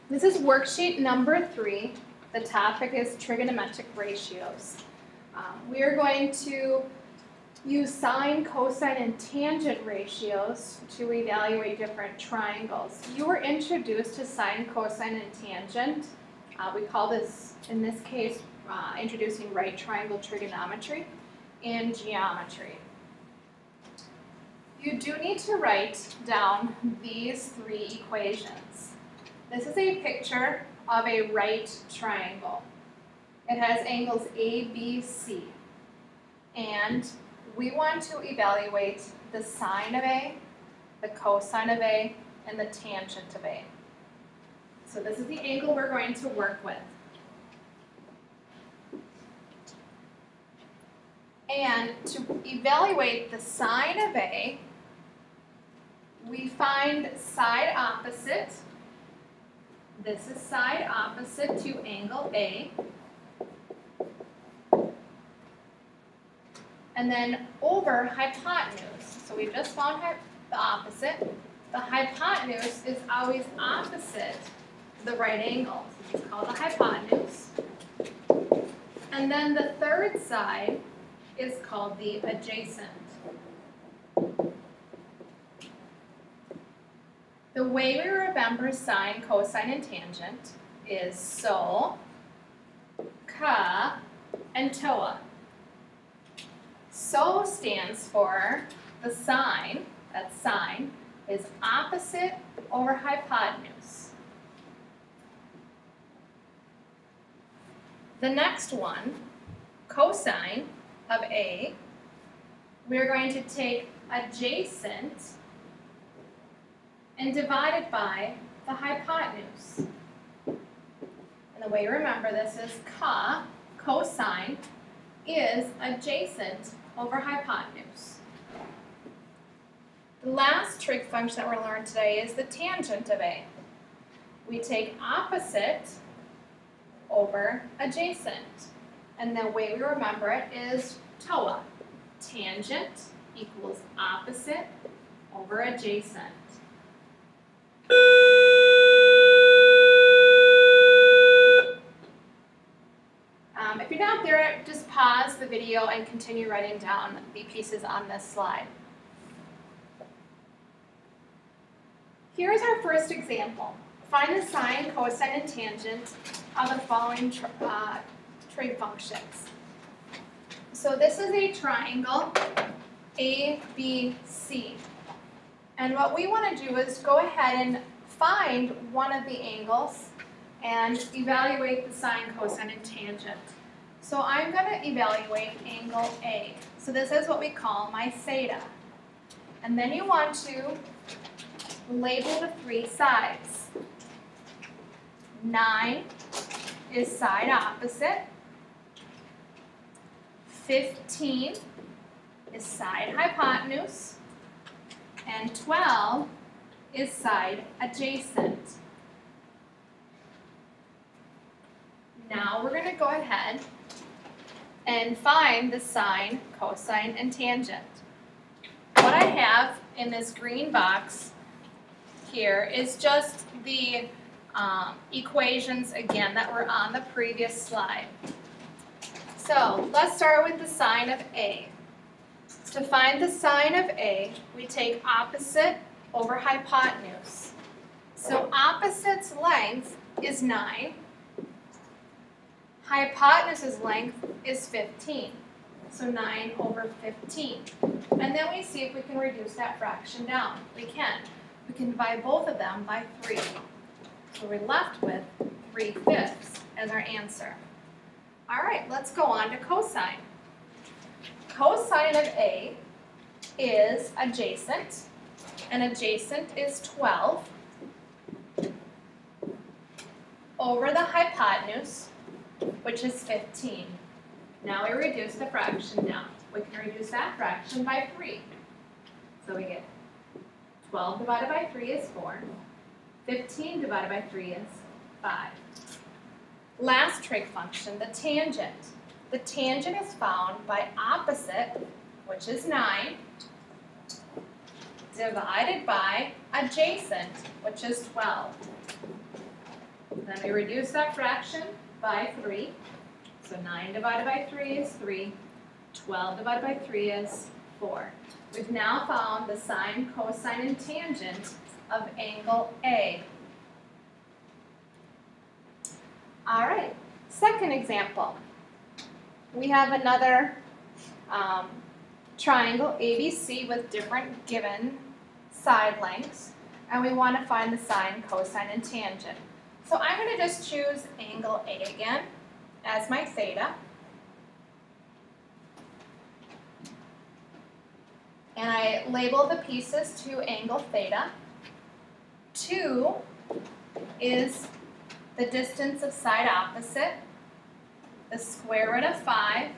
This is worksheet number 3. The topic is trigonometric ratios. We are going to use sine, cosine, and tangent ratios to evaluate different triangles. You were introduced to sine, cosine, and tangent. We call this, in this case, introducing right triangle trigonometry in geometry. You do need to write down these 3 equations. This is a picture of a right triangle. It has angles A, B, C. And we want to evaluate the sine of A, the cosine of A, and the tangent of A. So this is the angle we're going to work with. And to evaluate the sine of A, we find side opposite. This is side opposite to angle A. And then over hypotenuse. So we just found the opposite. The hypotenuse is always opposite the right angle. So it's called the hypotenuse. And then the third side is called the adjacent. The way we remember sine, cosine, and tangent is so, ka, and toa. So stands for the sine, that's sine, is opposite over hypotenuse. The next one, cosine of A, we're going to take adjacent and divide it by the hypotenuse. And the way you remember this is ka, cosine, is adjacent over hypotenuse. The last trig function that we're going to learn today is the tangent of A. We take opposite over adjacent. And the way we remember it is TOA. Tangent equals opposite over adjacent. If you're not there, just pause the video and continue writing down the pieces on this slide. Here's our first example. Find the sine, cosine, and tangent of the following trig functions. So this is a triangle, ABC. And what we want to do is go ahead and find one of the angles and evaluate the sine, cosine, and tangent. So I'm going to evaluate angle A. So this is what we call my theta. And then you want to label the 3 sides. 9 is side opposite. 15 is side hypotenuse. And 12 is side adjacent. Now we're going to go ahead and find the sine, cosine, and tangent. What I have in this green box here is just the equations again that were on the previous slide. So let's start with the sine of A. To find the sine of A, we take opposite over hypotenuse. So opposite's length is 9. Hypotenuse's length is 15. So 9 over 15. And then we see if we can reduce that fraction down. We can. We can divide both of them by 3. So we're left with 3/5 as our answer. All right, let's go on to cosine. Cosine of A is adjacent, and adjacent is 12 over the hypotenuse, which is 15. Now we reduce the fraction down. We can reduce that fraction by 3. So we get 12 divided by 3 is 4. 15 divided by 3 is 5. Last trig function, the tangent. The tangent is found by opposite, which is 9, divided by adjacent, which is 12. Then we reduce that fraction by 3. So 9 divided by 3 is 3. 12 divided by 3 is 4. We've now found the sine, cosine, and tangent of angle A. All right, second example. We have another triangle ABC with different given side lengths, and we want to find the sine, cosine, and tangent. So I'm going to just choose angle A again as my theta. And I label the pieces to angle theta. 2 is the distance of side opposite. The square root of 5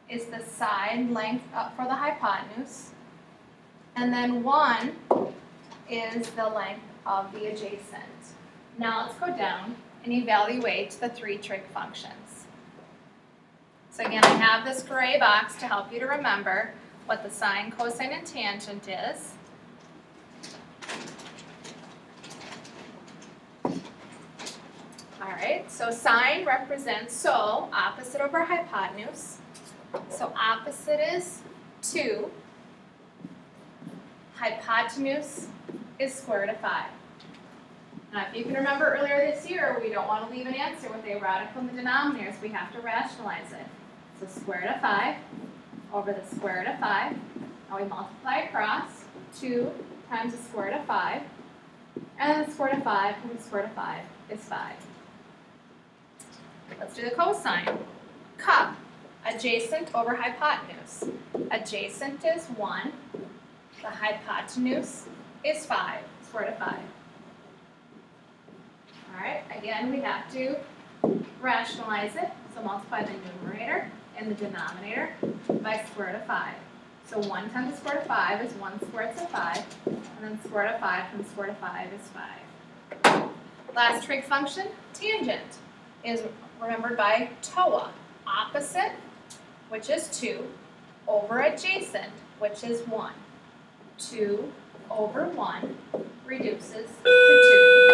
is the side length up for the hypotenuse. And then 1 is the length of the adjacent. Now let's go down and evaluate the 3 trig functions. So again, I have this gray box to help you to remember what the sine, cosine, and tangent is. Alright, so sine represents, opposite over hypotenuse. So opposite is 2. Hypotenuse is square root of 5. Now if you can remember earlier this year, we don't want to leave an answer with a radical in the denominators. We have to rationalize it. So square root of 5 over the square root of 5. Now we multiply across. 2 times the square root of 5. And then the square root of 5 times the square root of 5 is 5. Let's do the cosine. Cup, adjacent over hypotenuse. Adjacent is 1. The hypotenuse is 5, square root of 5. Alright, again we have to rationalize it. So multiply the numerator and the denominator by square root of 5. So 1 times the square root of 5 is 1 squared to 5. And then square root of 5 times square root of 5 is 5. Last trig function, tangent, is remembered by TOA. Opposite, which is 2, over adjacent, which is 1. 2 over 1 reduces to 2.